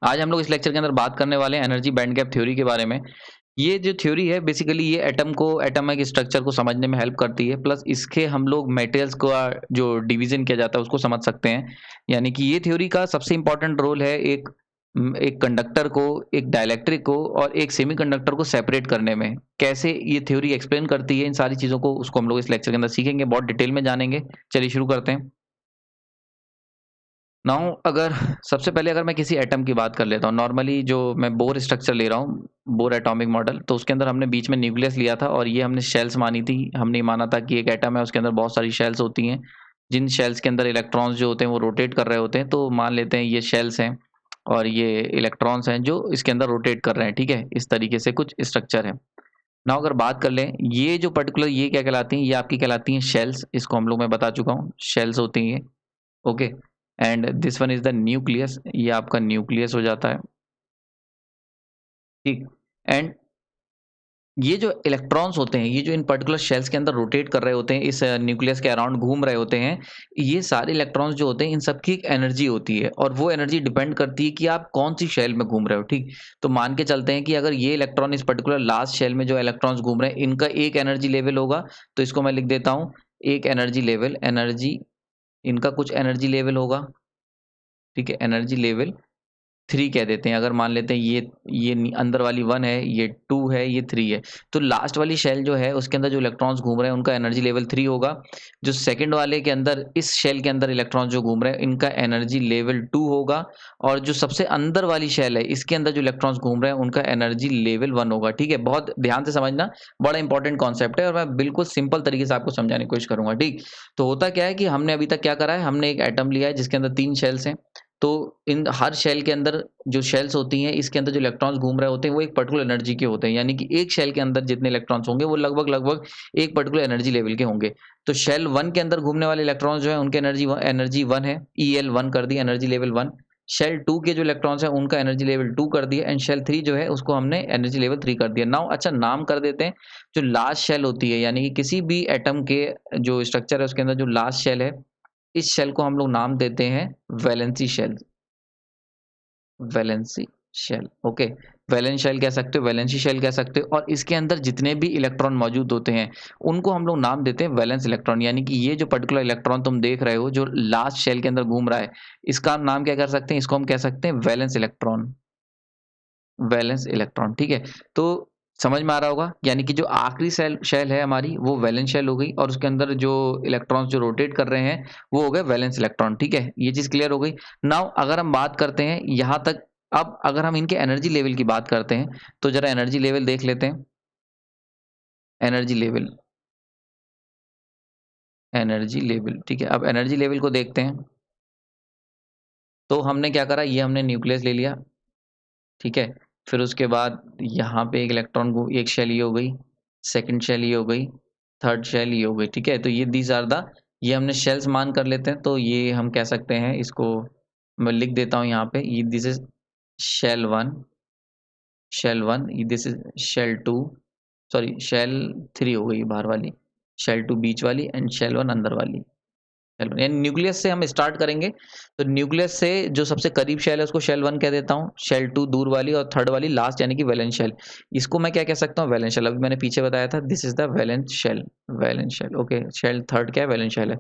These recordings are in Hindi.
आज हम लोग इस लेक्चर के अंदर बात करने वाले हैं एनर्जी बैंड गैप थ्योरी के बारे में। ये जो थ्योरी है बेसिकली ये एटॉमिक स्ट्रक्चर को समझने में हेल्प करती है, प्लस इसके हम लोग मटेरियल्स का जो डिवीजन किया जाता है उसको समझ सकते हैं। यानी कि ये थ्योरी का सबसे इंपॉर्टेंट रोल है एक कंडक्टर को, एक डाइलेक्ट्रिक को और एक सेमीकंडक्टर को सेपरेट करने में। कैसे ये थ्योरी एक्सप्लेन करती है इन सारी चीज़ों को, उसको हम लोग इस लेक्चर के अंदर सीखेंगे, बहुत डिटेल में जानेंगे। चलिए शुरू करते हैं। नाउ अगर सबसे पहले अगर मैं किसी एटम की बात कर लेता हूँ, नॉर्मली जो मैं बोर स्ट्रक्चर ले रहा हूँ, बोर एटॉमिक मॉडल, तो उसके अंदर हमने बीच में न्यूक्लियस लिया था और ये हमने शेल्स मानी थी। हमने ये माना था कि एक एटम है, उसके अंदर बहुत सारी शेल्स होती हैं, जिन शेल्स के अंदर इलेक्ट्रॉन्स जो होते हैं वो रोटेट कर रहे होते हैं। तो मान लेते हैं ये शेल्स हैं और ये इलेक्ट्रॉन्स हैं जो इसके अंदर रोटेट कर रहे हैं। ठीक है, इस तरीके से कुछ स्ट्रक्चर है। नाउ अगर बात कर लें, ये जो पर्टिकुलर ये क्या कहलाती हैं, ये आपकी कहलाती हैं शेल्स। इसको हम लोग मैं बता चुका हूँ, शेल्स होती हैं ये। Okay, and this one is the nucleus, ये आपका न्यूक्लियस हो जाता है। ठीक, एंड ये जो इलेक्ट्रॉन्स होते हैं, ये जो इन पर्टिकुलर शेल्स के अंदर रोटेट कर रहे होते हैं, इस न्यूक्लियस के अराउंड घूम रहे होते हैं, ये सारे इलेक्ट्रॉन्स जो होते हैं इन सबकी एक एनर्जी होती है और वो एनर्जी डिपेंड करती है कि आप कौन सी शेल में घूम रहे हो। ठीक, तो मान के चलते हैं कि अगर ये इलेक्ट्रॉन इस पर्टिकुलर लास्ट शेल में जो इलेक्ट्रॉन्स घूम रहे हैं, इनका एक एनर्जी लेवल होगा, तो इसको मैं लिख देता हूँ एक एनर्जी लेवल, एनर्जी, इनका कुछ एनर्जी लेवल होगा। ठीक है, एनर्जी लेवल 3 कह देते हैं। अगर मान लेते हैं ये अंदर वाली 1 है, ये 2 है, ये 3 है, तो लास्ट वाली शेल जो है उसके अंदर जो इलेक्ट्रॉन्स घूम रहे हैं उनका एनर्जी लेवल 3 होगा। जो सेकंड वाले के अंदर, इस शेल के अंदर इलेक्ट्रॉन्स जो घूम रहे हैं इनका एनर्जी लेवल 2 होगा। और जो सबसे अंदर वाली शेल है इसके अंदर जो इलेक्ट्रॉन्स घूम रहे हैं उनका एनर्जी लेवल 1 होगा। ठीक है, बहुत ध्यान से समझना, बड़ा इंपॉर्टेंट कॉन्सेप्ट है और मैं बिल्कुल सिंपल तरीके से आपको समझाने की कोशिश करूंगा। ठीक, तो होता क्या है कि हमने अभी तक क्या करा है, हमने एक एटम लिया है जिसके अंदर 3 शेल्स हैं। तो इन हर शेल के अंदर जो शेल्स होती हैं, इसके अंदर जो इलेक्ट्रॉन्स घूम रहे होते हैं वो एक पर्टिकुलर एनर्जी के होते हैं। यानी कि एक शेल के अंदर जितने इलेक्ट्रॉन्स होंगे वो लगभग एक पर्टिकुलर एनर्जी लेवल के होंगे। तो शेल 1 के अंदर घूमने वाले इलेक्ट्रॉन्स जो है उनकी एनर्जी 1 है, EL1 कर दी, एनर्जी लेवल 1। शेल 2 के जो इलेक्ट्रॉन्स हैं उनका एनर्जी लेवल 2 कर दिया, एंड शेल 3 जो है उसको हमने एनर्जी लेवल 3 कर दिया। नाउ अच्छा, नाम कर देते हैं। जो लास्ट शेल होती है, यानी कि किसी भी एटम के जो स्ट्रक्चर है उसके अंदर जो लास्ट शेल है, इस शेल को हम लोग नाम देते हैं valency shell. Valency shell, okay, valence shell कह सकते हो, वैलेंसी शेल कह सकते हो। और इसके अंदर जितने भी इलेक्ट्रॉन मौजूद होते हैं उनको हम लोग नाम देते हैं वैलेंस इलेक्ट्रॉन। यानी कि ये जो पर्टिकुलर इलेक्ट्रॉन तुम देख रहे हो जो लास्ट शेल के अंदर घूम रहा है, इसका हम नाम क्या कर सकते हैं, इसको हम कह सकते हैं वैलेंस इलेक्ट्रॉन। वैलेंस इलेक्ट्रॉन, ठीक है। तो समझ में आ रहा होगा, यानी कि जो आखिरी शेल शेल है हमारी वो वैलेंस शेल हो गई और उसके अंदर जो इलेक्ट्रॉन्स जो रोटेट कर रहे हैं वो हो गए वैलेंस इलेक्ट्रॉन। ठीक है, ये चीज क्लियर हो गई। नाउ अगर हम बात करते हैं यहाँ तक, अब अगर हम इनके एनर्जी लेवल की बात करते हैं तो जरा एनर्जी लेवल देख लेते हैं। एनर्जी लेवल, एनर्जी लेवल, ठीक है। अब एनर्जी लेवल को देखते हैं तो हमने क्या करा, ये हमने न्यूक्लियस ले लिया। ठीक है, फिर उसके बाद यहाँ पे एक इलेक्ट्रॉन को, एक शेल ये हो गई, सेकंड शेल ये हो गई, थर्ड शेल ये हो गई। ठीक है, तो ये दीज आर द, ये हमने शेल्स मान कर लेते हैं। तो ये हम कह सकते हैं, इसको मैं लिख देता हूँ यहाँ पे, ये this is shell 1, shell 1, this is shell 2, sorry shell 3 हो गई बाहर वाली, शेल 2 बीच वाली एंड शेल 1 अंदर वाली। यानी न्यूक्लियस से हम स्टार्ट करेंगे। तो न्यूक्लियस से जो सबसे करीब शेल है उसको शेल 1 कह देता हूँ, शेल 2 दूर वाली और थर्ड वाली लास्ट यानी कि वैलेंस शेल। इसको मैं क्या कह सकता हूँ, वैलेंस शेल। अभी मैंने पीछे बताया था, this is the valence shell, valence shell. Okay, shell third क्या है, वैलेंस शेल है।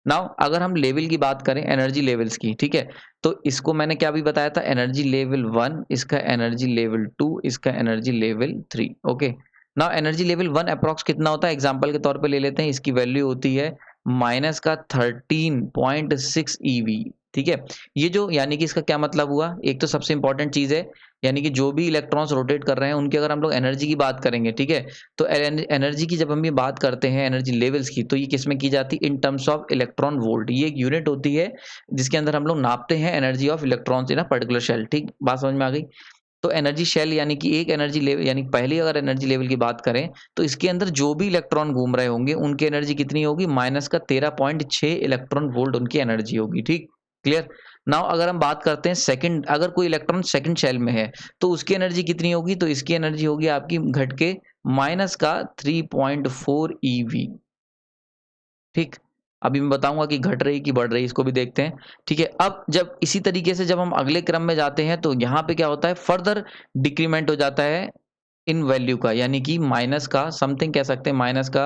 नाउ अगर हम लेवल की बात करें, एनर्जी लेवल्स की, ठीक है, तो इसको मैंने क्या भी बताया था, एनर्जी लेवल 1, इसका एनर्जी लेवल 2, इसका energy level 3। Okay, now energy level 1 approx कितना होता है, एग्जांपल के तौर पे ले लेते हैं, इसकी वैल्यू होती है माइनस का 13.6 ईवी। ठीक है, ये जो, यानी कि इसका क्या मतलब हुआ, एक तो सबसे इंपॉर्टेंट चीज है, यानी कि जो भी इलेक्ट्रॉन्स रोटेट कर रहे हैं उनकी अगर हम लोग एनर्जी की बात करेंगे, ठीक है, तो एनर्जी की जब हम ये बात करते हैं एनर्जी लेवल्स की, तो ये किस में की जाती है, in terms of electron volt. ये एक यूनिट होती है जिसके अंदर हम लोग नापते हैं energy of electrons in a particular shell. ठीक, बात समझ में आ गई। तो एनर्जी शेल यानी कि एक एनर्जी लेवल, यानी पहली अगर एनर्जी लेवल की बात करें तो इसके अंदर जो भी इलेक्ट्रॉन घूम रहे होंगे उनकी एनर्जी कितनी होगी, माइनस का 13.6 इलेक्ट्रॉन वोल्ट उनकी एनर्जी होगी। ठीक, क्लियर। नाउ अगर हम बात करते हैं सेकंड, अगर कोई इलेक्ट्रॉन सेकंड शेल में है तो उसकी एनर्जी कितनी होगी, तो इसकी एनर्जी होगी आपकी घट के माइनस का 3.4 ईवी। ठीक, अभी मैं बताऊंगा कि घट रही कि बढ़ रही, इसको भी देखते हैं। ठीक है, अब जब इसी तरीके से जब हम अगले क्रम में जाते हैं तो यहाँ पे क्या होता है, फर्दर डिक्रीमेंट हो जाता है इन वैल्यू का, यानी कि माइनस का समथिंग कह सकते हैं, माइनस का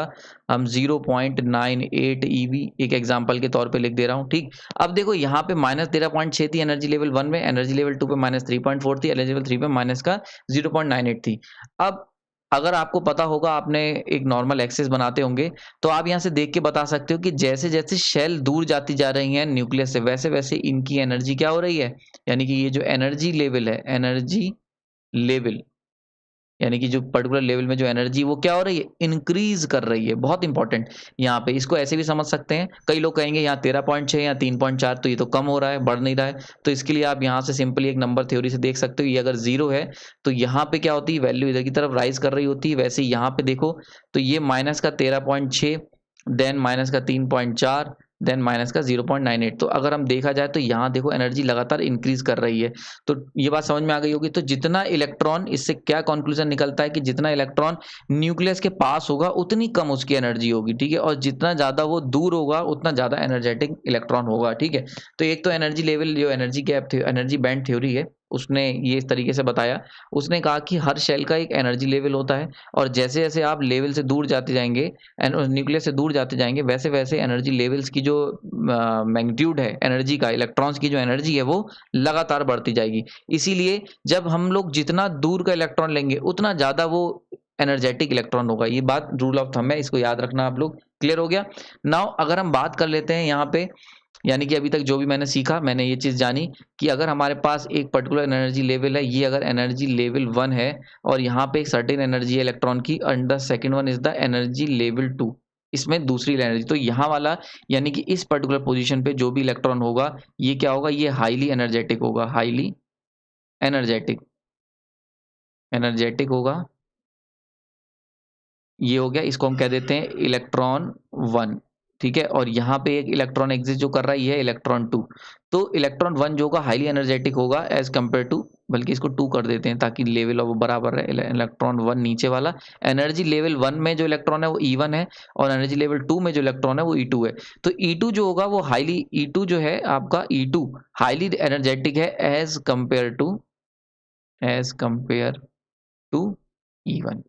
हम 0.98 EV एक एग्जांपल के तौर पे लिख दे रहा हूँ। ठीक, अब देखो यहाँ पे -13.6 थी एनर्जी लेवल 1 में, एनर्जी लेवल 2 पे -3.4 थी, एनर्जी लेवल 3 पे माइनस का 0.98 थी। अब अगर आपको पता होगा, आपने एक नॉर्मल एक्सिस बनाते होंगे, तो आप यहाँ से देख के बता सकते हो कि जैसे जैसे शेल दूर जाती जा रही हैं न्यूक्लियस से, वैसे वैसे इनकी एनर्जी क्या हो रही है, यानी कि ये जो एनर्जी लेवल है, एनर्जी लेवल यानी कि जो पर्टिकुलर लेवल में जो एनर्जी वो क्या हो रही है, इंक्रीज कर रही है। बहुत इंपॉर्टेंट यहाँ पे, इसको ऐसे भी समझ सकते हैं। कई लोग कहेंगे यहाँ 13.6 या 3.4 तो ये तो कम हो रहा है, बढ़ नहीं रहा है। तो इसके लिए आप यहाँ से सिंपली एक नंबर थ्योरी से देख सकते हो, ये अगर 0 है तो यहाँ पे क्या होती है, वैल्यू इधर की तरफ राइज कर रही होती है। वैसे ही यहाँ पे देखो तो ये माइनस का 13.6, देन माइनस का 3.4, देन माइनस का 0.98। तो अगर हम देखा जाए तो यहाँ देखो एनर्जी लगातार इंक्रीज कर रही है। तो ये बात समझ में आ गई होगी। तो जितना इलेक्ट्रॉन, इससे क्या कंक्लूजन निकलता है कि जितना इलेक्ट्रॉन न्यूक्लियस के पास होगा उतनी कम उसकी एनर्जी होगी। ठीक है, और जितना ज्यादा वो दूर होगा उतना ज्यादा एनर्जेटिक इलेक्ट्रॉन होगा। ठीक है, तो एक तो एनर्जी लेवल, जो energy gap, energy band theory है, उसने ये इस तरीके से बताया। उसने कहा कि हर शेल का एक एनर्जी लेवल होता है, और जैसे जैसे आप लेवल से दूर जाते जाएंगे, न्यूक्लियस से दूर जाते जाएंगे, वैसे वैसे एनर्जी लेवल्स की जो मैग्नीट्यूड है एनर्जी का, इलेक्ट्रॉन्स की जो एनर्जी है वो लगातार बढ़ती जाएगी। इसीलिए जब हम लोग जितना दूर का इलेक्ट्रॉन लेंगे उतना ज्यादा वो एनर्जेटिक इलेक्ट्रॉन होगा। ये बात रूल ऑफ थंब है, इसको याद रखना आप लोग। क्लियर हो गया। नाउ अगर हम बात कर लेते हैं यहाँ पे, यानी कि अभी तक जो भी मैंने सीखा, मैंने ये चीज जानी कि अगर हमारे पास एक पर्टिकुलर एनर्जी लेवल है, ये अगर एनर्जी लेवल 1 है, और यहाँ पे एक सर्टेन एनर्जी है इलेक्ट्रॉन की, and the second one is the energy level 2, इसमें दूसरी एनर्जी, तो यहाँ वाला यानी कि इस पर्टिकुलर पोजीशन पे जो भी इलेक्ट्रॉन होगा ये क्या होगा, ये हाईली एनर्जेटिक होगा, हाईली एनर्जेटिक, एनर्जेटिक होगा। ये हो गया, इसको हम कह देते हैं इलेक्ट्रॉन 1। ठीक है, और यहाँ पे एक इलेक्ट्रॉन एग्जिस्ट जो कर रहा है ये है इलेक्ट्रॉन 2। तो इलेक्ट्रॉन 1 जो होगा हाईली एनर्जेटिक होगा एज कंपेयर टू, बल्कि इसको 2 कर देते हैं ताकि लेवल ऑफ बराबर रहे। इलेक्ट्रॉन 1 नीचे वाला, एनर्जी लेवल 1 में जो इलेक्ट्रॉन है वो E1 है, और एनर्जी लेवल 2 में जो इलेक्ट्रॉन है वो E2 है। तो E2 जो होगा वो हाईली, E2 जो है आपका E2 हाईली एनर्जेटिक है एज कंपेयर टू E1।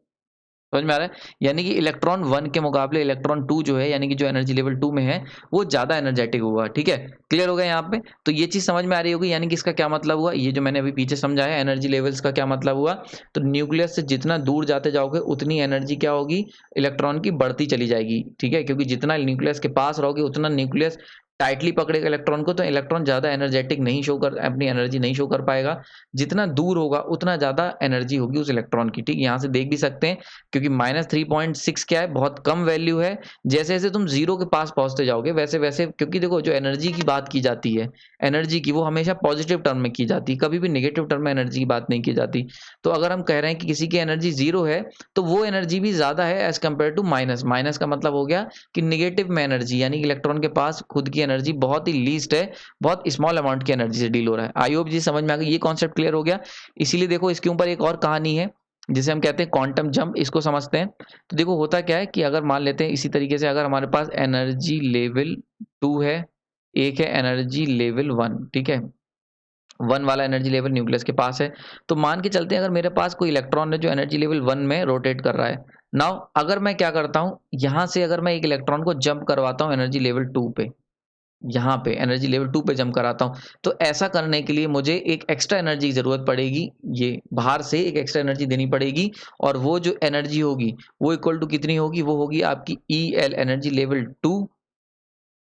समझ में आ रहा है, यानी कि इलेक्ट्रॉन 1 के मुकाबले इलेक्ट्रॉन 2 जो है, यानी कि जो एनर्जी लेवल 2 में है, वो ज्यादा एनर्जेटिक होगा। ठीक है, क्लियर हो गया यहाँ पे। तो ये चीज समझ में आ रही होगी, यानी कि इसका क्या मतलब हुआ, ये जो मैंने अभी पीछे समझाया एनर्जी लेवल्स का क्या मतलब हुआ। तो न्यूक्लियस से जितना दूर जाते जाओगे उतनी एनर्जी क्या होगी, इलेक्ट्रॉन की बढ़ती चली जाएगी। ठीक है, क्योंकि जितना न्यूक्लियस के पास रहोगे उतना न्यूक्लियस टाइटली पकड़ेगा इलेक्ट्रॉन को, तो इलेक्ट्रॉन ज्यादा एनर्जेटिक नहीं शो कर, अपनी एनर्जी नहीं शो कर पाएगा। जितना दूर होगा उतना ज्यादा एनर्जी होगी उस इलेक्ट्रॉन की। ठीक, यहाँ से देख भी सकते हैं, क्योंकि -3.6 क्या है, बहुत कम वैल्यू है। जैसे जैसे तुम जीरो के पास पहुंचते जाओगे वैसे वैसे, क्योंकि देखो जो एनर्जी की बात की जाती है, एनर्जी की, वो हमेशा पॉजिटिव टर्म में की जाती है, कभी भी नेगेटिव टर्म में एनर्जी की बात नहीं की जाती। तो अगर हम कह रहे हैं कि किसी की एनर्जी 0 है तो वो एनर्जी भी ज्यादा है as compare to minus. Minus का मतलब हो गया कि निगेटिव में एनर्जी, यानी कि इलेक्ट्रॉन के पास खुद की एनर्जी बहुत ही लीस्ट है, बहुत स्मॉल अमाउंट की एनर्जी से डील हो रहा है। आई होप जी समझ में आ गई, ये कॉन्सेप्ट क्लियर हो गया। इसीलिए देखो इसके ऊपर एक और कहानी है जिसे हम कहते हैं क्वांटम जंप, इसको समझते हैं। तो देखो होता क्या है कि अगर मान लेते हैं इसी तरीके से, अगर हमारे पास एनर्जी लेवल 2 है, एक है एनर्जी लेवल 1। ठीक है, 1 वाला एनर्जी लेवल न्यूक्लियस के पास है। तो मान के चलते हैं अगर मेरे पास कोई इलेक्ट्रॉन है जो एनर्जी लेवल 1 में रोटेट कर रहा है। नाउ अगर मैं क्या करता हूं, यहां से अगर मैं एक इलेक्ट्रॉन को जंप करवाता हूं एनर्जी लेवल 2 पे, यहाँ पे एनर्जी लेवल 2 पे जंप कराता हूँ, तो ऐसा करने के लिए मुझे एक एक्स्ट्रा एनर्जी की जरूरत पड़ेगी, ये बाहर से एक एक्स्ट्रा एनर्जी देनी पड़ेगी। और वो जो एनर्जी होगी वो इक्वल टू कितनी होगी, वो होगी आपकी EL, energy level 2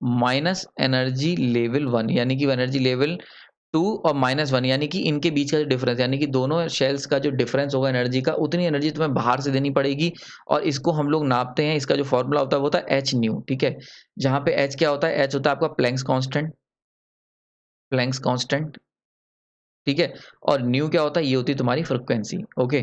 minus energy level 1, यानी कि एनर्जी लेवल 2 और -1, यानी कि इनके बीच का जो डिफरेंस, यानी कि दोनों शेल्स का जो डिफरेंस होगा एनर्जी का, उतनी एनर्जी तुम्हें बाहर से देनी पड़ेगी। और इसको हम लोग नापते हैं, इसका जो फॉर्मूला होता है वो होता है एच न्यू। ठीक है, जहां पे एच क्या होता है, एच होता है आपका प्लैंक्स कांस्टेंट, प्लैंक्स कांस्टेंट। ठीक है, और न्यू क्या होता है, ये होती है तुम्हारी फ्रिक्वेंसी। ओके,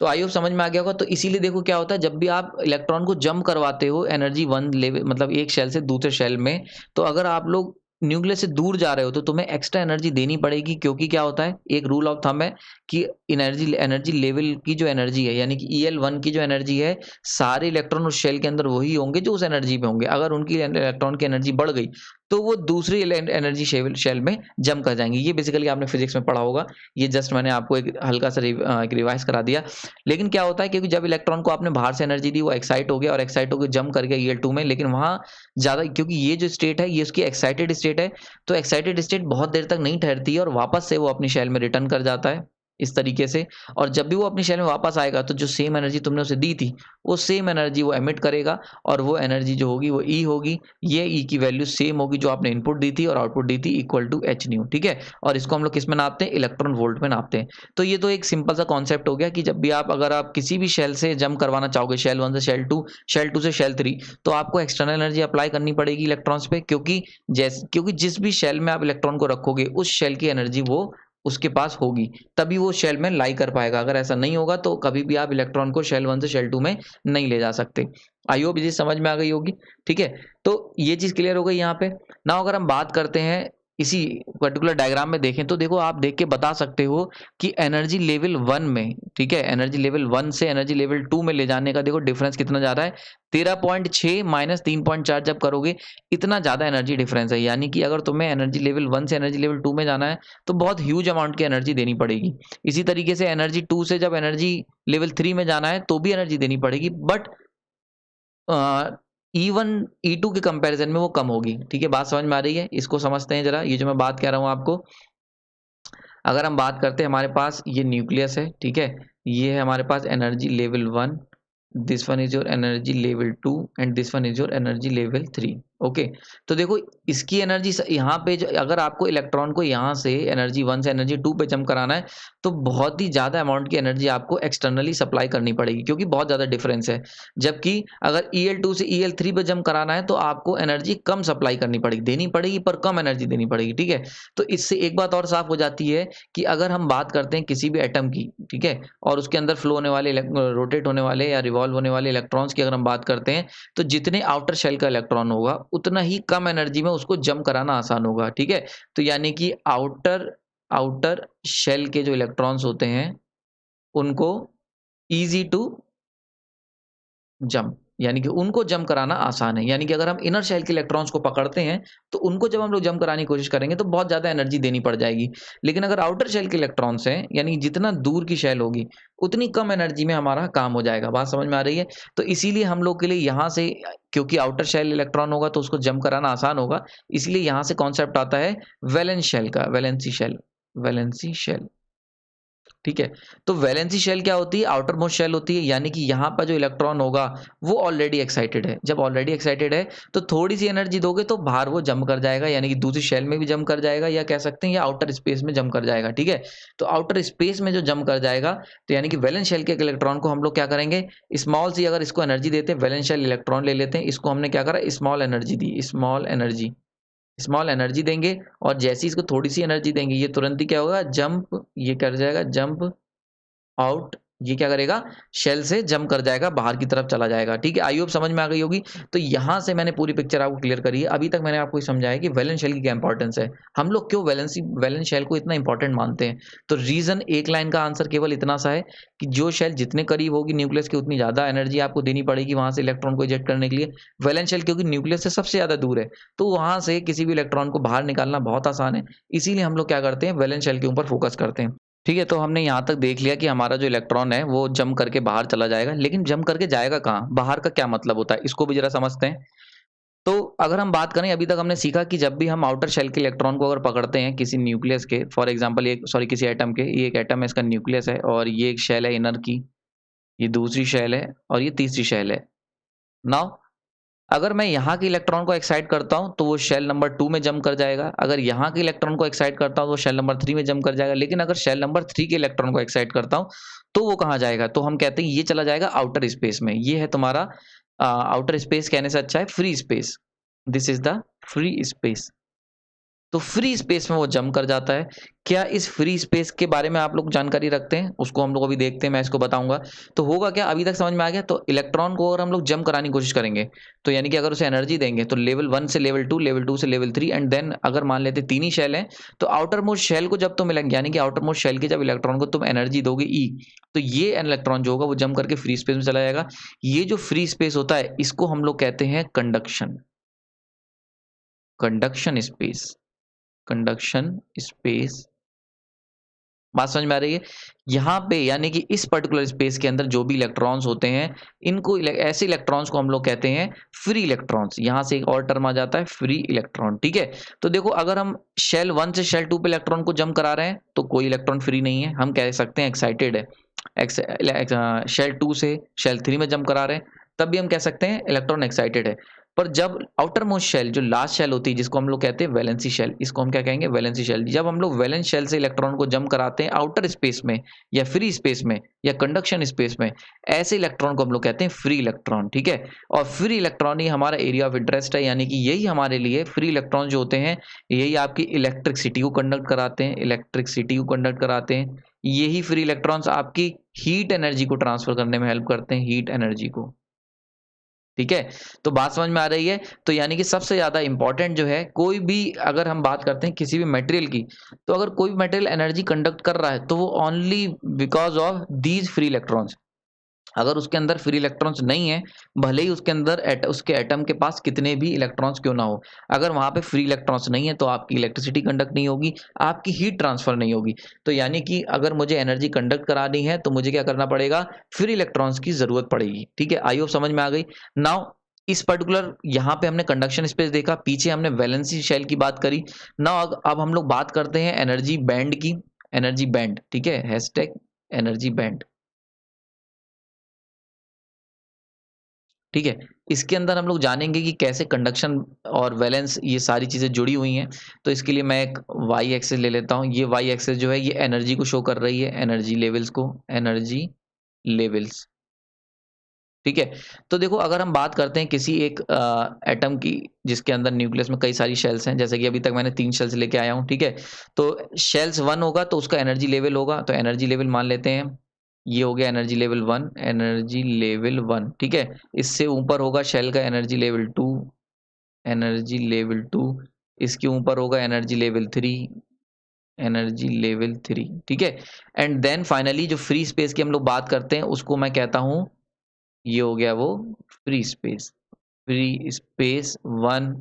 तो आई होप समझ में आ गया होगा। तो इसीलिए देखो क्या होता है, जब भी आप इलेक्ट्रॉन को जंप करवाते हो एनर्जी 1 लेवल, मतलब एक शेल से दूसरे शेल में, तो अगर आप लोग न्यूक्लियस से दूर जा रहे हो तो तुम्हें एक्स्ट्रा एनर्जी देनी पड़ेगी, क्योंकि क्या होता है, एक रूल ऑफ थंब है कि एनर्जी लेवल की जो एनर्जी है, यानी कि EL1 की जो एनर्जी है, सारे इलेक्ट्रॉन उस शेल के अंदर वही होंगे जो उस एनर्जी पे होंगे। अगर उनकी इलेक्ट्रॉन की एनर्जी बढ़ गई तो वो दूसरी एनर्जी शेल में जम कर जाएंगे। ये बेसिकली आपने फिजिक्स में पढ़ा होगा, ये जस्ट मैंने आपको एक हल्का सा एक रिवाइज करा दिया। लेकिन क्या होता है, क्योंकि जब इलेक्ट्रॉन को आपने बाहर से एनर्जी दी, वो एक्साइट हो गया और एक्साइट होकर जम कर गया EL2 में, लेकिन वहां ज्यादा, क्योंकि ये जो स्टेट है ये उसकी एक्साइटेड स्टेट है, तो एक्साइटेड स्टेट बहुत देर तक नहीं ठहरती है और वापस से वो अपनी शेल में रिटर्न कर जाता है इस तरीके से। और जब भी वो अपनी शेल में वापस आएगा तो जो सेम एनर्जी तुमने उसे दी थी, वो सेम एनर्जी वो एमिट करेगा, और वो एनर्जी जो होगी वो E होगी। ये E की वैल्यू सेम होगी जो आपने इनपुट दी थी और आउटपुट दी थी, इक्वल टू h न्यू। ठीक है, और इसको हम लोग किस में नापते हैं, इलेक्ट्रॉन वोल्ट में नापते हैं। तो ये तो एक सिंपल सा कॉन्सेप्ट हो गया कि जब भी अगर आप किसी भी शेल से जंप करवाना चाहोगे, शेल 1 से शेल 2, शेल 2 से शेल 3, तो आपको एक्सटर्नल एनर्जी अप्लाई करनी पड़ेगी इलेक्ट्रॉन्स पे, क्योंकि जिस भी शेल में आप इलेक्ट्रॉन को रखोगे उस शेल की एनर्जी वो उसके पास होगी, तभी वो शेल में लाई कर पाएगा। अगर ऐसा नहीं होगा तो कभी भी आप इलेक्ट्रॉन को शेल 1 से शेल 2 में नहीं ले जा सकते। आई होप ये चीज समझ में आ गई होगी। ठीक है, तो ये चीज क्लियर हो गई यहाँ पे। ना अगर हम बात करते हैं इसी पर्टिकुलर डायग्राम में देखें, तो देखो आप देख के बता सकते हो कि एनर्जी लेवल 1 में, ठीक है, एनर्जी लेवल 1 से एनर्जी लेवल 2 में ले जाने का देखो डिफरेंस कितना जा रहा है, 13.6 माइनस 3.4 जब करोगे इतना ज्यादा एनर्जी डिफरेंस है। यानी कि अगर तुम्हें एनर्जी लेवल 1 से एनर्जी लेवल 2 में जाना है तो बहुत ह्यूज अमाउंट की एनर्जी देनी पड़ेगी। इसी तरीके से एनर्जी 2 से जब एनर्जी लेवल 3 में जाना है तो भी एनर्जी देनी पड़ेगी, बट E1 E2 के कंपैरिजन में वो कम होगी। ठीक है, बात समझ में आ रही है? इसको समझते हैं जरा, ये जो मैं बात कह रहा हूँ आपको। अगर हम बात करते हैं, हमारे पास ये न्यूक्लियस है, ठीक है, ये है हमारे पास energy level 1, this one is your energy level 2 and this one is your energy level 3। Okay, तो देखो इसकी एनर्जी यहाँ पे अगर आपको इलेक्ट्रॉन को यहाँ से एनर्जी 1 से एनर्जी 2 पे जंप कराना है तो बहुत ही ज्यादा अमाउंट की एनर्जी आपको एक्सटर्नली सप्लाई करनी पड़ेगी, क्योंकि बहुत ज्यादा डिफरेंस है। जबकि अगर EL2 से EL3 पे जंप कराना है तो आपको एनर्जी कम सप्लाई करनी पड़ेगी, देनी पड़ेगी पर कम एनर्जी देनी पड़ेगी। ठीक है, तो इससे एक बात और साफ हो जाती है कि अगर हम बात करते हैं किसी भी एटम की, ठीक है, और उसके अंदर फ्लो होने वाले, रोटेट होने वाले या रिवॉल्व होने वाले इलेक्ट्रॉन्स की अगर हम बात करते हैं, तो जितने आउटर शेल का इलेक्ट्रॉन होगा उतना ही कम एनर्जी में उसको जंप कराना आसान होगा। ठीक है, तो यानी कि आउटर शेल के जो इलेक्ट्रॉन्स होते हैं उनको इजी टू जंप, यानी कि उनको जंप कराना आसान है। यानी कि अगर हम इनर शेल के इलेक्ट्रॉन्स को पकड़ते हैं तो उनको जब हम लोग जंप कराने की कोशिश करेंगे तो बहुत ज्यादा एनर्जी देनी पड़ जाएगी। लेकिन अगर आउटर शेल के इलेक्ट्रॉन्स हैं, यानी जितना दूर की शेल होगी उतनी कम एनर्जी में हमारा काम हो जाएगा। बात समझ में आ रही है? तो इसीलिए हम लोग के लिए यहाँ से, क्योंकि आउटर शेल इलेक्ट्रॉन होगा तो उसको जंप कराना आसान होगा, इसलिए यहाँ से कॉन्सेप्ट आता है वैलेंस शेल का, वैलेंसी शेल। ठीक है, तो वैलेंसी शेल क्या होती है, आउटर मोस्ट शेल होती है। यानी कि यहाँ पर जो इलेक्ट्रॉन होगा वो ऑलरेडी एक्साइटेड है। जब ऑलरेडी एक्साइटेड है तो थोड़ी सी एनर्जी दोगे तो बाहर वो जंप कर जाएगा, यानी कि दूसरी शेल में भी जंप कर जाएगा, या कह सकते हैं या आउटर स्पेस में जंप कर जाएगा। ठीक है, तो आउटर स्पेस में जो जंप कर जाएगा, तो यानी कि वैलेंस शेल के इलेक्ट्रॉन को हम लोग क्या करेंगे, स्मॉल सी अगर इसको एनर्जी देते हैं, वैलेंस शेल इलेक्ट्रॉन ले लेते हैं, इसको हमने क्या करा, स्मॉल एनर्जी दी, स्मॉल एनर्जी देंगे, और जैसे ही इसको थोड़ी सी एनर्जी देंगे ये तुरंत ही क्या होगा, जंप, ये कर जाएगा जंप आउट, ये क्या करेगा, शेल से जंप कर जाएगा, बाहर की तरफ चला जाएगा। ठीक है, आई होप समझ में आ गई होगी। तो यहां से मैंने पूरी पिक्चर आपको क्लियर करी है। अभी तक मैंने आपको समझाया कि वैलेंस शेल की क्या इंपॉर्टेंस है, हम लोग क्यों वैलेंस शेल को इतना इंपॉर्टेंट मानते हैं। तो रीजन, एक लाइन का आंसर केवल इतना सा है कि जो शेल जितने करीब होगी न्यूक्लियस के उतनी ज्यादा एनर्जी आपको देनी पड़ेगी वहां से इलेक्ट्रॉन को इजेक्ट करने के लिए। वैलेंस शेल क्योंकि न्यूक्लियस से सबसे ज्यादा दूर है तो वहां से किसी भी इलेक्ट्रॉन को बाहर निकालना बहुत आसान है, इसीलिए हम लोग क्या करते हैं, वैलेंस शेल के ऊपर फोकस करते हैं। ठीक है, तो हमने यहाँ तक देख लिया कि हमारा जो इलेक्ट्रॉन है वो जंप करके बाहर चला जाएगा, लेकिन जंप करके जाएगा कहाँ, बाहर का क्या मतलब होता है, इसको भी जरा समझते हैं। तो अगर हम बात करें, अभी तक हमने सीखा कि जब भी हम आउटर शेल के इलेक्ट्रॉन को अगर पकड़ते हैं किसी न्यूक्लियस के, फॉर एग्जांपल किसी एटम के, ये एक एटम है, इसका न्यूक्लियस है, और ये एक शेल है इनर की, ये दूसरी शेल है, और ये तीसरी शेल है। नाउ अगर मैं यहाँ के इलेक्ट्रॉन को एक्साइट करता हूँ तो वो शेल नंबर 2 में जंप कर जाएगा, अगर यहाँ के इलेक्ट्रॉन को एक्साइट करता हूँ तो शेल नंबर 3 में जंप कर जाएगा। लेकिन अगर शेल नंबर 3 के इलेक्ट्रॉन को एक्साइट करता हूँ तो वो कहाँ जाएगा, तो हम कहते हैं ये चला जाएगा आउटर स्पेस में। ये है तुम्हारा आउटर स्पेस, कहने से अच्छा है free space, this is the free space. तो फ्री स्पेस में वो जंप कर जाता है। क्या इस फ्री स्पेस के बारे में आप लोग जानकारी रखते हैं? उसको हम लोग अभी देखते हैं, मैं इसको बताऊंगा। तो होगा क्या, अभी तक समझ में आ गया? तो इलेक्ट्रॉन को अगर हम लोग जंप कराने की कोशिश करेंगे, तो यानी कि अगर उसे एनर्जी देंगे तो लेवल 1 से लेवल 2, लेवल 2 से लेवल 3, एंड देन अगर मान लेते 3 ही शेल हैं, तो आउटर मोस्ट शेल को जब तुम मिलेंगे, यानी कि आउटर मोस्ट शेल के जब इलेक्ट्रॉन को तुम एनर्जी दोगे ई, तो ये इलेक्ट्रॉन जो होगा वो जंप करके फ्री स्पेस में चला जाएगा। ये जो फ्री स्पेस होता है इसको हम लोग कहते हैं conduction, conduction space, conduction space. बात समझ में आ रही है? यहाँ पे यानी कि इस पर्टिकुलर स्पेस के अंदर जो भी इलेक्ट्रॉन्स होते हैं, इनको ऐसे इलेक्ट्रॉन्स को हम लोग कहते हैं फ्री इलेक्ट्रॉन्स। यहाँ से एक और टर्म आ जाता है फ्री इलेक्ट्रॉन, ठीक है। तो देखो, अगर हम शेल 1 से शेल 2 पे इलेक्ट्रॉन को जंप करा रहे हैं तो कोई इलेक्ट्रॉन फ्री नहीं है, हम कह सकते हैं एक्साइटेड है। शेल 2 से शेल 3 में जंप करा रहे हैं तब भी हम कह सकते हैं इलेक्ट्रॉन एक्साइटेड है। पर जब आउटर मोस्ट शेल, जो लास्ट शेल होती है जिसको हम लोग कहते हैं वैलेंसी शेल, इसको हम क्या कहेंगे, वैलेंसी शेल, जब हम लोग वैलेंस शेल से इलेक्ट्रॉन को जंप कराते हैं आउटर स्पेस में या फ्री स्पेस में या कंडक्शन स्पेस में, ऐसे इलेक्ट्रॉन को हम लोग कहते हैं फ्री इलेक्ट्रॉन, ठीक है। और फ्री इलेक्ट्रॉन ही हमारा एरिया ऑफ इंटरेस्ट है, यानी कि यही हमारे लिए फ्री इलेक्ट्रॉन जो होते हैं यही आपकी इलेक्ट्रिसिटी को कंडक्ट कराते हैं, इलेक्ट्रिसिटी को कंडक्ट कराते हैं। यही फ्री इलेक्ट्रॉन्स आपकी हीट एनर्जी को ट्रांसफर करने में हेल्प करते हैं, हीट एनर्जी को, ठीक है। तो बात समझ में आ रही है? तो यानी कि सबसे ज्यादा इंपॉर्टेंट जो है, कोई भी अगर हम बात करते हैं किसी भी मटेरियल की, तो अगर कोई मटेरियल एनर्जी कंडक्ट कर रहा है तो वो only because of these free electrons. अगर उसके अंदर फ्री इलेक्ट्रॉन्स नहीं है, भले ही उसके अंदर उसके एटम के पास कितने भी इलेक्ट्रॉन्स क्यों ना हो, अगर वहां पे फ्री इलेक्ट्रॉन्स नहीं है तो आपकी इलेक्ट्रिसिटी कंडक्ट नहीं होगी, आपकी हीट ट्रांसफर नहीं होगी। तो यानी कि अगर मुझे एनर्जी कंडक्ट करानी है तो मुझे क्या करना पड़ेगा, फ्री इलेक्ट्रॉन्स की जरूरत पड़ेगी, ठीक है। आई होप समझ में आ गई। नाउ इस पर्टिकुलर यहाँ पे हमने कंडक्शन स्पेस देखा, पीछे हमने वैलेंसी शेल की बात करी। नाउ अब हम लोग बात करते हैं एनर्जी बैंड की, एनर्जी बैंड, ठीक है, हैशटैग एनर्जी बैंड, ठीक है। इसके अंदर हम लोग जानेंगे कि कैसे कंडक्शन और वैलेंस ये सारी चीजें जुड़ी हुई हैं। तो इसके लिए मैं एक वाई एक्सिस ले लेता हूँ। ये वाई एक्सिस जो है ये एनर्जी को शो कर रही है, एनर्जी लेवल्स को, एनर्जी लेवल्स, ठीक है। तो देखो, अगर हम बात करते हैं किसी एक एटम की जिसके अंदर न्यूक्लियस में कई सारी शेल्स हैं, जैसे कि अभी तक मैंने 3 शेल्स लेके आया हूँ, ठीक है। तो शेल्स 1 होगा तो उसका एनर्जी लेवल होगा, तो एनर्जी लेवल मान लेते हैं ये हो गया एनर्जी लेवल 1, एनर्जी लेवल 1, ठीक है। इससे ऊपर होगा शेल का एनर्जी लेवल 2, एनर्जी लेवल 2। इसके ऊपर होगा एनर्जी लेवल 3, एनर्जी लेवल 3, ठीक है। एंड देन फाइनली जो फ्री स्पेस की हम लोग बात करते हैं उसको मैं कहता हूं, ये हो गया वो फ्री स्पेस, फ्री स्पेस 1।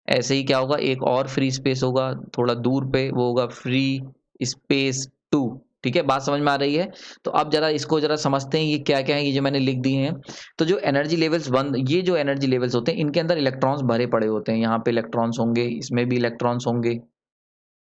ऐसे ही क्या होगा, एक और फ्री स्पेस होगा थोड़ा दूर पे, वो होगा फ्री स्पेस 2, ठीक है। बात समझ में आ रही है? तो अब जरा इसको जरा समझते हैं ये क्या क्या है, ये जो मैंने लिख दिए हैं। तो जो एनर्जी लेवल्स 1, ये जो एनर्जी लेवल्स होते हैं इनके अंदर इलेक्ट्रॉन्स भरे पड़े होते हैं। यहाँ पे इलेक्ट्रॉन्स होंगे, इसमें भी इलेक्ट्रॉन्स होंगे,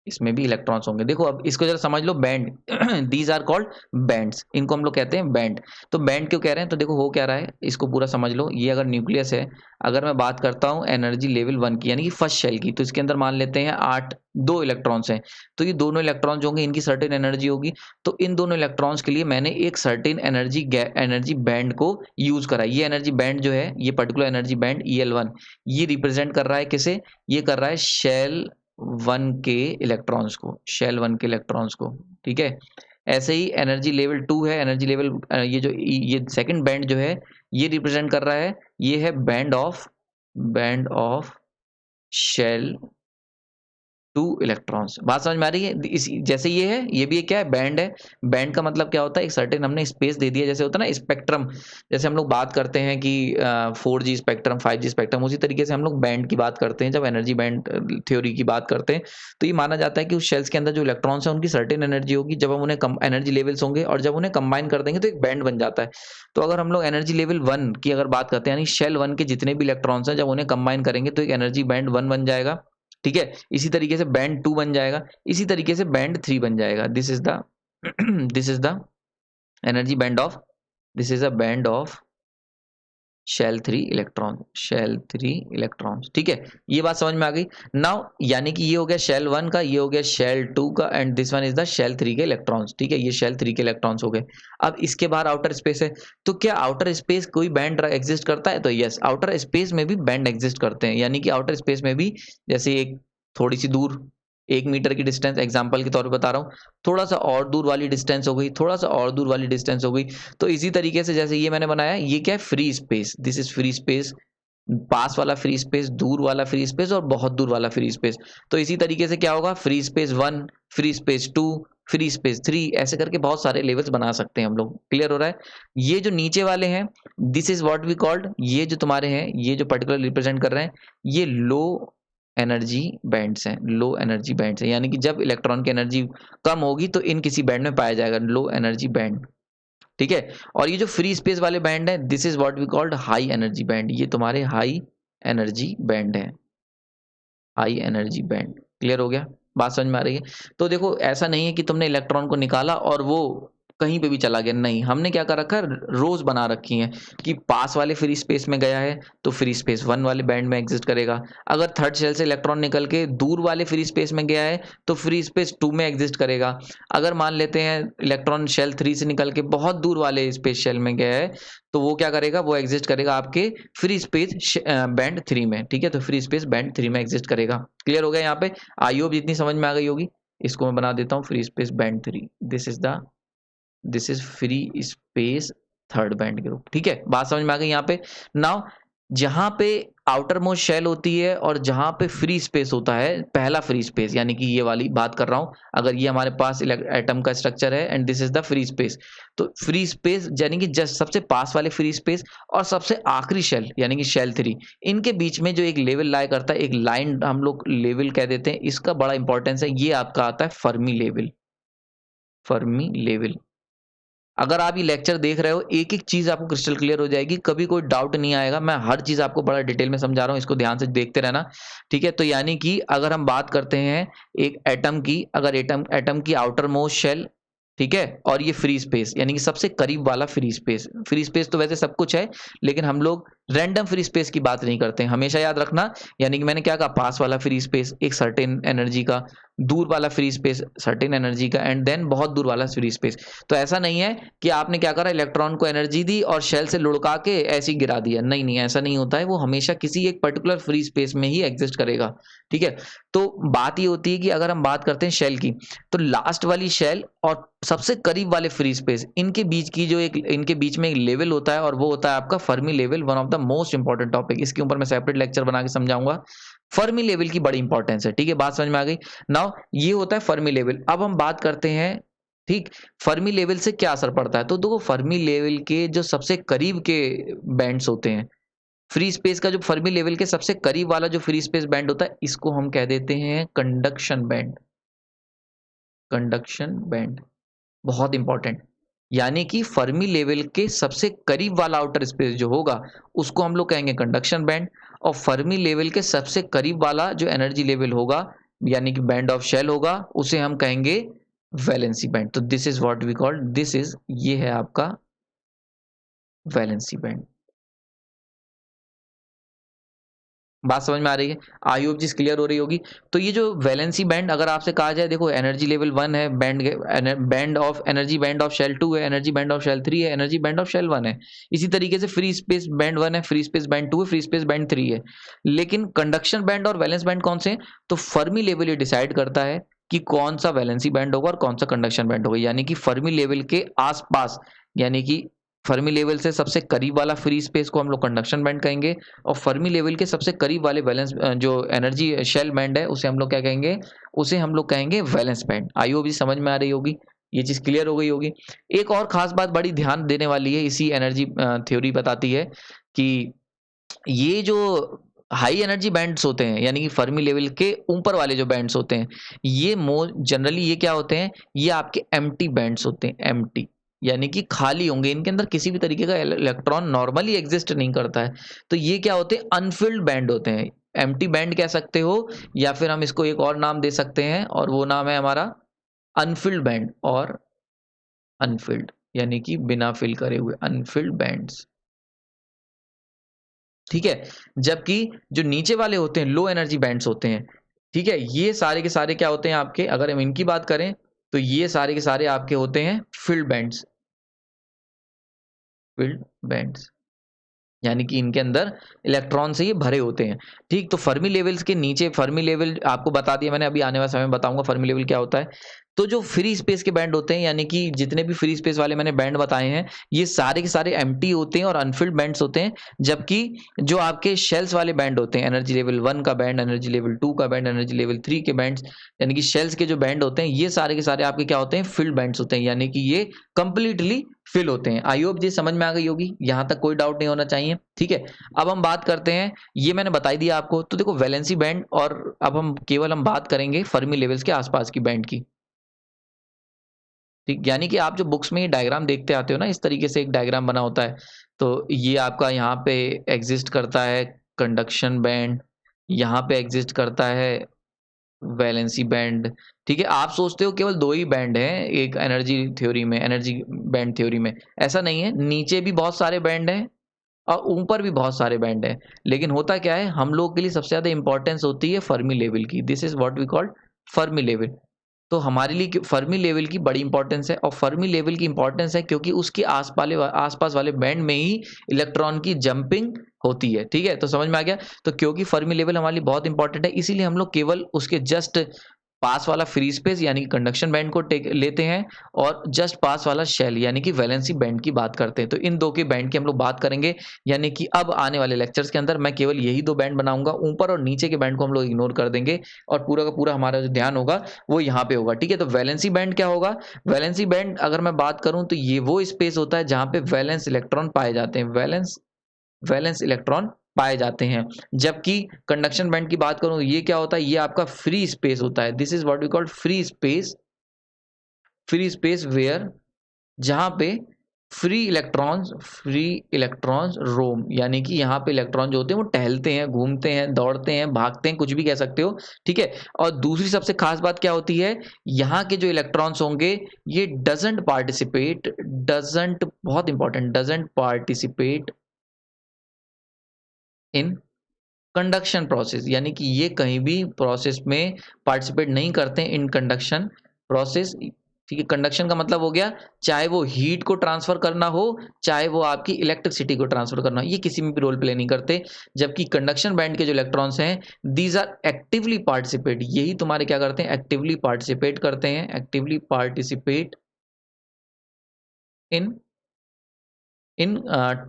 इसमें भी इलेक्ट्रॉन्स होंगे। देखो अब इसको जरा समझ लो, band these are called bands, इनको हम लोग कहते हैं बैंड। तो बैंड क्यों कह रहे हैं, तो देखो हो क्या रहा है इसको पूरा समझ लो। ये अगर न्यूक्लियस है, अगर मैं बात करता हूँ एनर्जी लेवल 1 की यानी कि फर्स्ट शेल की, तो इसके अंदर मान लेते हैं 8 2 इलेक्ट्रॉन्स हैं। तो ये दोनों इलेक्ट्रॉन्स जो होंगे इनकी सर्टेन एनर्जी होगी। तो इन दोनों इलेक्ट्रॉन्स के लिए मैंने एक सर्टेन एनर्जी बैंड को यूज करा। ये एनर्जी बैंड जो है, ये पर्टिकुलर एनर्जी बैंड EL1, ये रिप्रेजेंट कर रहा है किसे, ये कर रहा है शेल 1 के इलेक्ट्रॉन्स को, शेल 1 के इलेक्ट्रॉन्स को, ठीक है। ऐसे ही एनर्जी लेवल 2 है, एनर्जी लेवल ये जो ये सेकंड बैंड जो है ये रिप्रेजेंट कर रहा है, ये है बैंड ऑफ शेल 2 इलेक्ट्रॉन्स। बात समझ में आ रही है? इस जैसे ये है, ये भी एक क्या है, बैंड है। बैंड का मतलब क्या होता है, एक सर्टेन हमने स्पेस दे दिया, जैसे होता है ना स्पेक्ट्रम, जैसे हम लोग बात करते हैं कि 4G स्पेक्ट्रम, 5G स्पेक्ट्रम, उसी तरीके से हम लोग बैंड की बात करते हैं। जब एनर्जी बैंड थ्योरी की बात करते हैं तो ये माना जाता है कि उस शेल्स के अंदर जो इलेक्ट्रॉन्स हैं उनकी सर्टेन एनर्जी होगी, जब हम उन्हें एनर्जी लेवल्स होंगे और जब उन्हें कंबाइन कर देंगे तो एक बैंड बन जाता है। तो अगर हम लोग एनर्जी लेवल 1 की अगर बात करते हैं, यानी शेल 1 के जितने भी इलेक्ट्रॉन्स हैं जब उन्हें कंबाइन करेंगे तो एक एनर्जी बैंड 1 बन जाएगा, ठीक है। इसी तरीके से बैंड 2 बन जाएगा, इसी तरीके से बैंड 3 बन जाएगा। This is the this is the energy band of, this is a band of shell 3 electron, shell 3 electrons, ठीक है। ये बात समझ में आ गई। नाउ यानी कि ये हो गया शेल 1 का, ये हो गया शेल 2 का, and this one is the shell 3 के इलेक्ट्रॉन्स, ठीक है। ये शेल 3 के इलेक्ट्रॉन्स हो गए। अब इसके बाहर आउटर स्पेस है, तो क्या आउटर स्पेस कोई बैंड एग्जिस्ट करता है, तो यस, आउटर स्पेस में भी बैंड एग्जिस्ट करते हैं। यानी कि आउटर स्पेस में भी जैसे एक थोड़ी सी दूर 1 मीटर की डिस्टेंस एग्जांपल के तौर पे बता रहा हूँ, थोड़ा सा और दूर वाली डिस्टेंस हो गई, थोड़ा सा और दूर वाली डिस्टेंस हो गई। तो इसी तरीके से जैसे ये मैंने बनाया, ये क्या है, free space, this is free space, पास वाला फ्री स्पेस, दूर वाला फ्री स्पेस और बहुत दूर वाला फ्री स्पेस। तो इसी तरीके से क्या होगा, free space 1, free space 2, free space 3, ऐसे करके बहुत सारे लेवल्स बना सकते हैं हम लोग। क्लियर हो रहा है? ये जो नीचे वाले हैं, this is what we called, ये जो तुम्हारे हैं, ये जो पर्टिकुलर रिप्रेजेंट कर रहे हैं, ये लो एनर्जी बैंड्स हैं, लो एनर्जी बैंड्स हैं, यानी कि जब इलेक्ट्रॉन की एनर्जी कम होगी तो इन किसी बैंड में पाया जाएगा, लो एनर्जी बैंड। ठीक है, और ये जो फ्री स्पेस वाले बैंड है, this is what we called high energy band, ये तुम्हारे हाई एनर्जी बैंड है, हाई एनर्जी बैंड। क्लियर हो गया? बात समझ में आ रही है? तो देखो, ऐसा नहीं है कि तुमने इलेक्ट्रॉन को निकाला और वो कहीं पे भी चला गया, नहीं, हमने क्या कर रखा है, रोज बना रखी हैं कि पास वाले फ्री स्पेस में गया है तो फ्री स्पेस 1 वाले बैंड में एग्जिस्ट करेगा, अगर थर्ड शेल से इलेक्ट्रॉन निकल के दूर वाले फ्री स्पेस में गया है तो फ्री स्पेस 2 में एग्जिस्ट करेगा, अगर मान लेते हैं इलेक्ट्रॉन शेल 3 से निकल के बहुत दूर वाले स्पेस शेल में गया है तो वो क्या करेगा, वो एग्जिस्ट करेगा आपके फ्री स्पेस बैंड 3 में। ठीक है, तो फ्री स्पेस बैंड 3 में एग्जिस्ट करेगा। क्लियर हो गया? यहाँ पे आई होप जितनी समझ में आ गई होगी। इसको मैं बना देता हूँ free space band 3, this is free space third band group. ठीक है, बात समझ में आ गई यहाँ पे। नाउ जहां पे आउटर मोस्ट शेल होती है और जहां पे फ्री स्पेस होता है, पहला फ्री स्पेस, यानी कि ये वाली बात कर रहा हूं, अगर ये हमारे पास एटम का स्ट्रक्चर है and this is the free space, तो फ्री स्पेस यानी कि जस्ट सबसे पास वाले फ्री स्पेस और सबसे आखिरी शेल यानी कि शेल 3, इनके बीच में जो एक लेवल लाया करता है, एक लाइन हम लोग लेवल कह देते हैं, इसका बड़ा इंपॉर्टेंस है। ये आपका आता है फर्मी लेवल, फर्मी लेवल। अगर आप ये लेक्चर देख रहे हो, एक-एक चीज़ आपको क्रिस्टल क्लियर हो जाएगी, कभी कोई डाउट नहीं आएगा। मैं हर चीज़ आपको बड़ा डिटेल में समझा रहा हूँ, इसको ध्यान से देखते रहना, ठीक है? तो यानी कि अगर हम बात करते हैं एक एटम की, अगर एटम एटम की आउटर मोस्ट शेल, ठीक है? और ये फ्री स्पेस यानी कि सबसे करीब वाला फ्री स्पेस तो वैसे सब कुछ है, लेकिन हम लोग रैंडम फ्री स्पेस की बात नहीं करते हैं, हमेशा याद रखना। यानी कि मैंने क्या कहा, पास वाला फ्री स्पेस एक सर्टेन एनर्जी का, दूर वाला फ्री स्पेस सर्टेन एनर्जी का, एंड देन बहुत दूर वाला फ्री स्पेस। तो ऐसा नहीं है कि आपने क्या करा, इलेक्ट्रॉन को एनर्जी दी और शेल से लुढ़का के ऐसे ही गिरा दिया, नहीं नहीं, ऐसा नहीं होता है, वो हमेशा किसी एक पर्टिकुलर फ्री स्पेस में ही एग्जिस्ट करेगा। ठीक है, तो बात ये होती है कि अगर हम बात करते हैं शेल की, तो लास्ट वाली शेल और सबसे करीब वाले फ्री स्पेस, इनके बीच की जो एक, इनके बीच में एक लेवल होता है और वो होता है आपका Fermi level, one of the most important topic. इसके ऊपर मैं सेपरेट लेक्चर बना के समझाऊंगा। फर्मी लेवल की बड़ी इंपॉर्टेंस है। ठीक है, बात समझ में आ गई? नाउ ये होता है फर्मी लेवल। अब हम बात करते हैं, ठीक, फर्मी लेवल से क्या असर पड़ता है। तो देखो, फर्मी लेवल के जो सबसे करीब के बैंड्स होते हैं, फ्री स्पेस का जो फर्मी लेवल के सबसे करीब वाला जो फ्री स्पेस बैंड होता है, इसको हम कह देते हैं कंडक्शन बैंड। कंडक्शन बैंड बहुत इंपॉर्टेंट, यानी कि फर्मी लेवल के सबसे करीब वाला आउटर स्पेस जो होगा उसको हम लोग कहेंगे कंडक्शन बैंड, और फर्मी लेवल के सबसे करीब वाला जो एनर्जी लेवल होगा यानी कि बैंड ऑफ शेल होगा, उसे हम कहेंगे वैलेंसी बैंड। तो this is what we call, this is, ये है आपका वैलेंसी बैंड। बात समझ में आ रही है? आई होप चीज क्लियर हो रही होगी। तो ये जो वैलेंसी बैंड अगर आपसे कहा जाए, देखो एनर्जी लेवल 1 है, band of energy, band of shell 2 है, एनर्जी बैंड ऑफ शेल 3 है, एनर्जी बैंड ऑफ शेल 1 है। इसी तरीके से फ्री स्पेस बैंड 1 है, फ्री स्पेस बैंड 2 है, फ्री स्पेस बैंड 3 है। लेकिन कंडक्शन बैंड और वैलेंस बैंड कौन से हैं? तो फर्मी लेवल ये डिसाइड करता है कि कौन सा वैलेंसी बैंड होगा और कौन सा कंडक्शन बैंड होगा। यानी कि फर्मी लेवल के आसपास, यानी कि फर्मी लेवल से सबसे करीब वाला फ्री स्पेस को हम लोग कंडक्शन बैंड कहेंगे, और फर्मी लेवल के सबसे करीब वाले वैलेंस जो एनर्जी शेल बैंड है, उसे हम लोग क्या कहेंगे, उसे हम लोग कहेंगे वैलेंस बैंड। आई होप ये समझ में आ रही होगी, ये चीज क्लियर हो गई होगी। एक और खास बात बड़ी ध्यान देने वाली है, इसी एनर्जी थ्योरी बताती है कि ये जो हाई एनर्जी बैंड्स होते हैं, यानी कि फर्मी लेवल के ऊपर वाले जो बैंड्स होते हैं, ये जनरली ये क्या होते हैं, ये आपके एम्प्टी बैंड्स होते हैं, एम्प्टी यानी कि खाली होंगे, इनके अंदर किसी भी तरीके का इलेक्ट्रॉन नॉर्मली एग्जिस्ट नहीं करता है। तो ये क्या होते हैं, अनफिल्ड बैंड होते हैं, एम्प्टी बैंड कह सकते हो, या फिर हम इसको एक और नाम दे सकते हैं, और वो नाम है हमारा अनफिल्ड बैंड, और अनफिल्ड यानी कि बिना फिल करे हुए अनफिल्ड बैंड्स। ठीक है, जबकि जो नीचे वाले होते हैं लो एनर्जी बैंड्स होते हैं, ठीक है, ये सारे के सारे क्या होते हैं आपके, अगर हम इनकी बात करें तो ये सारे के सारे आपके होते हैं फिल्ड बैंड्स, फिल्ड बैंड्स। यानी कि इनके अंदर इलेक्ट्रॉन से ये भरे होते हैं। ठीक, तो फर्मी लेवल्स के नीचे, फर्मी लेवल आपको बता दिया मैंने, अभी आने वाले समय में बताऊंगा फर्मी लेवल क्या होता है। तो जो फ्री स्पेस के बैंड होते हैं, यानी कि जितने भी फ्री स्पेस वाले मैंने बैंड बताए हैं, ये सारे के सारे एम्प्टी होते हैं और अनफिल्ड बैंड्स होते हैं। जबकि जो आपके शेल्स वाले बैंड होते हैं, एनर्जी लेवल 1 का बैंड, एनर्जी लेवल 2 का बैंड, एनर्जी लेवल 3 के बैंड्स, यानी कि शेल्स के जो बैंड होते हैं, ये सारे के सारे आपके क्या होते हैं, फिल्ड बैंड्स होते हैं, यानी कि ये कंप्लीटली फिल होते हैं। आई होप ये समझ में आ गई होगी, यहां तक कोई डाउट नहीं होना चाहिए। ठीक है, अब हम बात करते हैं, ये मैंने बताई दिया आपको। तो देखो वैलेंसी बैंड, और अब हम बात करेंगे फर्मी लेवल्स के आसपास की बैंड की। ठीक, यानी कि आप जो बुक्स में ये डायग्राम देखते आते हो ना, इस तरीके से एक डायग्राम बना होता है। तो ये आपका यहाँ पे एग्जिस्ट करता है कंडक्शन बैंड, यहाँ पे एग्जिस्ट करता है वैलेंसी बैंड। ठीक है, आप सोचते हो केवल दो ही बैंड हैं एक एनर्जी थ्योरी में, एनर्जी बैंड थ्योरी में। ऐसा नहीं है, नीचे भी बहुत सारे बैंड हैं और ऊपर भी बहुत सारे बैंड हैं। लेकिन होता क्या है, हम लोग के लिए सबसे ज्यादा इंपॉर्टेंस होती है फर्मी लेवल की। This is what we called Fermi level. तो हमारे लिए फर्मी लेवल की बड़ी इंपॉर्टेंस है, और फर्मी लेवल की इंपॉर्टेंस है क्योंकि उसके आसपास वाले बैंड में ही इलेक्ट्रॉन की जंपिंग होती है। ठीक है, तो समझ में आ गया। तो क्योंकि फर्मी लेवल हमारे लिए बहुत इंपॉर्टेंट है, इसीलिए हम लोग केवल उसके जस्ट पास वाला फ्री स्पेस यानी कि कंडक्शन बैंड को लेते हैं, और जस्ट पास वाला शेल यानी कि वैलेंसी बैंड की बात करते हैं। तो इन दो के बैंड की हम लोग बात करेंगे, यानी कि अब आने वाले लेक्चर्स के अंदर मैं केवल यही दो बैंड बनाऊंगा, ऊपर और नीचे के बैंड को हम लोग इग्नोर कर देंगे, और पूरा का पूरा हमारा जो ध्यान होगा वो यहाँ पे होगा। ठीक है, तो वैलेंसी बैंड क्या होगा? वैलेंसी बैंड अगर मैं बात करूं तो ये वो स्पेस होता है जहां पे वैलेंस इलेक्ट्रॉन पाए जाते हैं, वैलेंस इलेक्ट्रॉन पाए जाते हैं। जबकि कंडक्शन बैंड की बात करूं, ये क्या होता है, ये आपका फ्री स्पेस होता है। This is what we called free space where, जहां पे फ्री इलेक्ट्रॉन्स रोम, यानी कि यहाँ पे इलेक्ट्रॉन जो होते हैं वो टहलते हैं, घूमते हैं, दौड़ते हैं, भागते हैं, कुछ भी कह सकते हो। ठीक है, और दूसरी सबसे खास बात क्या होती है, यहाँ के जो इलेक्ट्रॉन्स होंगे ये डजंट बहुत important, doesn't participate in conduction process, यानी कि ये कहीं भी प्रोसेस में पार्टिसिपेट नहीं करते इन कंडक्शन प्रोसेस। ठीक है, कंडक्शन का मतलब हो गया चाहे वो हीट को ट्रांसफर करना हो, चाहे वो आपकी इलेक्ट्रिसिटी को ट्रांसफर करना हो, ये किसी में भी रोल प्ले नहीं करते। जबकि कंडक्शन बैंड के जो इलेक्ट्रॉन्स हैं, दीज आर एक्टिवली पार्टिसिपेट, यही तुम्हारे क्या करते हैं, एक्टिवली पार्टिसिपेट करते हैं, actively participate in in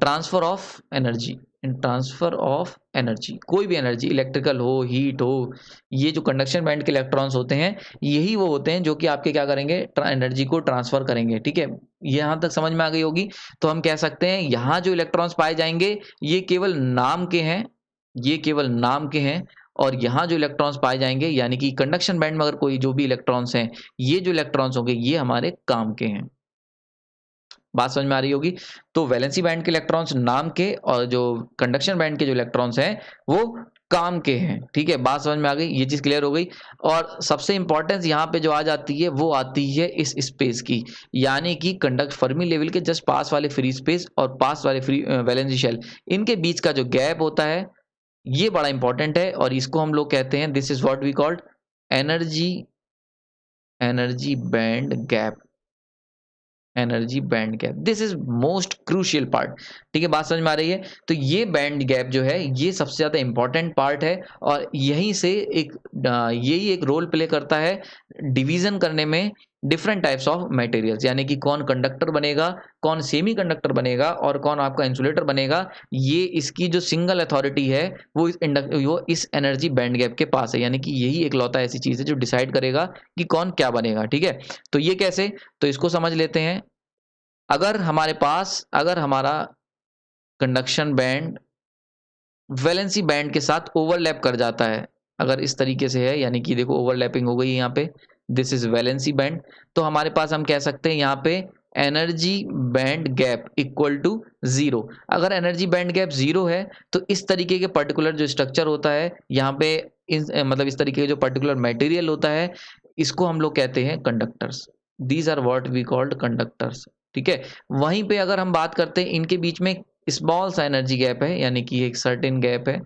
transfer of energy, in transfer of energy, कोई भी एनर्जी, इलेक्ट्रिकल हो, हीट हो, ये जो कंडक्शन बैंड के इलेक्ट्रॉन्स होते हैं, यही वो होते हैं जो कि आपके क्या करेंगे, एनर्जी को ट्रांसफर करेंगे। ठीक है, यहां तक समझ में आ गई होगी। तो हम कह सकते हैं यहाँ जो इलेक्ट्रॉन्स पाए जाएंगे ये केवल नाम के हैं, ये केवल नाम के हैं, और यहाँ जो इलेक्ट्रॉन्स पाए जाएंगे यानी कि कंडक्शन बैंड में अगर कोई जो भी इलेक्ट्रॉन्स हैं, ये जो इलेक्ट्रॉन्स होंगे ये हमारे काम के हैं। बात समझ में आ रही होगी। तो वैलेंसी बैंड के इलेक्ट्रॉन्स नाम के, और जो कंडक्शन बैंड के जो इलेक्ट्रॉन्स हैं वो काम के हैं। ठीक है, बात समझ में आ गई, ये चीज क्लियर हो गई। और सबसे इंपॉर्टेंस यहाँ पे जो आ जाती है वो आती है इस स्पेस की, यानी कि कंडक्ट फर्मी लेवल के जस्ट पास वाले फ्री स्पेस और पास वाले फ्री वैलेंसी शेल, इनके बीच का जो गैप होता है ये बड़ा इंपॉर्टेंट है, और इसको हम लोग कहते हैं, this is what we called energy energy band gap, energy band gap. This is most crucial part. ठीक है, बात समझ में आ रही है। तो ये बैंड गैप जो है ये सबसे ज्यादा इंपॉर्टेंट पार्ट है, और यहीं से यही एक रोल प्ले करता है डिवीजन करने में डिफरेंट टाइप्स ऑफ मटेरियल्स, यानी कि कौन कंडक्टर बनेगा, कौन सेमी कंडक्टर बनेगा, और कौन आपका इंसुलेटर बनेगा। ये इसकी जो सिंगल अथॉरिटी है वो इस एनर्जी बैंड गैप के पास है, यानी कि यही एक लौता ऐसी चीज है जो डिसाइड करेगा कि कौन क्या बनेगा। ठीक है, तो ये कैसे, तो इसको समझ लेते हैं। अगर हमारा कंडक्शन बैंड वैलेंसी बैंड के साथ ओवरलैप कर जाता है, अगर इस तरीके से है, यानी कि देखो ओवरलैपिंग हो गई यहाँ पे, दिस इज वैलेंसी बैंड, तो हमारे पास हम कह सकते हैं यहाँ पे energy band gap equal to 0। अगर एनर्जी बैंड गैप 0 है तो इस तरीके के पर्टिकुलर जो स्ट्रक्चर होता है यहाँ पे, मतलब इस तरीके के जो पर्टिकुलर मटेरियल होता है, इसको हम लोग कहते हैं conductors. These are what we called conductors. ठीक है, वहीं पे अगर हम बात करते हैं इनके बीच में स्मॉल सा एनर्जी गैप है, यानी कि एक सर्टेन गैप है,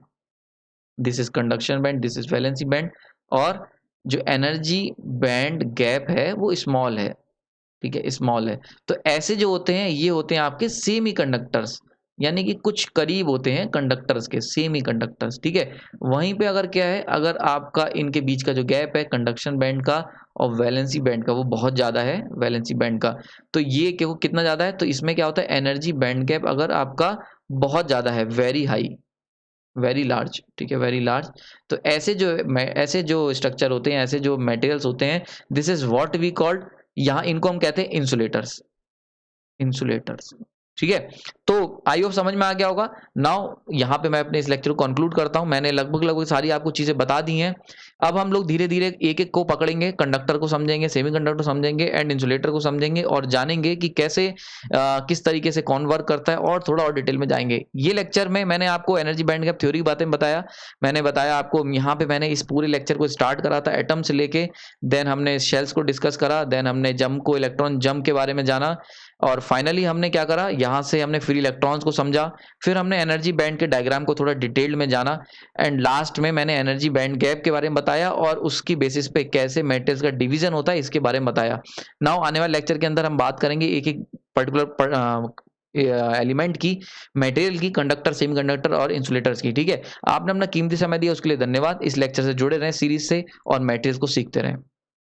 this is conduction band, this is valency band, और जो एनर्जी बैंड गैप है वो स्मॉल है। ठीक है, स्मॉल है। तो ऐसे जो होते हैं ये होते हैं आपके सेमी कंडक्टर्स, यानी कि कुछ करीब होते हैं कंडक्टर्स के, सेमी कंडक्टर्स, ठीक है। वहीं पे अगर क्या है, अगर आपका इनके बीच का जो गैप है कंडक्शन बैंड का और वैलेंसी बैंड का वो बहुत ज़्यादा है, वैलेंसी बैंड का, तो ये क्यों कितना ज़्यादा है, तो इसमें क्या होता है एनर्जी बैंड गैप अगर आपका बहुत ज़्यादा है, वेरी हाई, वेरी लार्ज, ठीक है, वेरी लार्ज, तो ऐसे जो स्ट्रक्चर होते हैं, ऐसे जो मटेरियल्स होते हैं, this is what we called, यहाँ इनको हम कहते हैं इंसुलेटर्स, इंसुलेटर्स, ठीक है। तो आई होप समझ में आ गया होगा। नाउ यहाँ पे मैं अपने इस लेक्चर को कंक्लूड करता हूँ। मैंने लगभग सारी आपको चीजें बता दी हैं। अब हम लोग धीरे धीरे एक एक को पकड़ेंगे, कंडक्टर को समझेंगे, सेमी कंडक्टर समझेंगे एंड इंसुलेटर को समझेंगे और जानेंगे कि कैसे किस तरीके से कौन वर्क करता है, और थोड़ा और डिटेल में जाएंगे। ये लेक्चर में मैंने आपको एनर्जी बैंड गैप थ्योरी की बातें बताया, मैंने बताया आपको यहाँ पे, मैंने इस पूरे लेक्चर को स्टार्ट करा था एटम से लेके, देन हमने शेल्स को डिस्कस करा, देन हमने जंप को, इलेक्ट्रॉन जंप के बारे में जाना, और फाइनली हमने क्या करा, यहाँ से हमने फ्री इलेक्ट्रॉन्स को समझा, फिर हमने एनर्जी बैंड के डायग्राम को थोड़ा डिटेल्ड में जाना, एंड लास्ट में मैंने एनर्जी बैंड गैप के बारे में बताया और उसकी बेसिस पे कैसे मेटल्स का डिवीजन होता है इसके बारे में बताया। नाउ आने वाले लेक्चर के अंदर हम बात करेंगे एक एक पर्टिकुलर एलिमेंट की, मटेरियल की, कंडक्टर, सेमीकंडक्टर और इंसुलेटर्स की, ठीक है। आपने अपना कीमती समय दिया उसके लिए धन्यवाद। इस लेक्चर से जुड़े रहें सीरीज से और मटेरियल्स को सीखते रहें।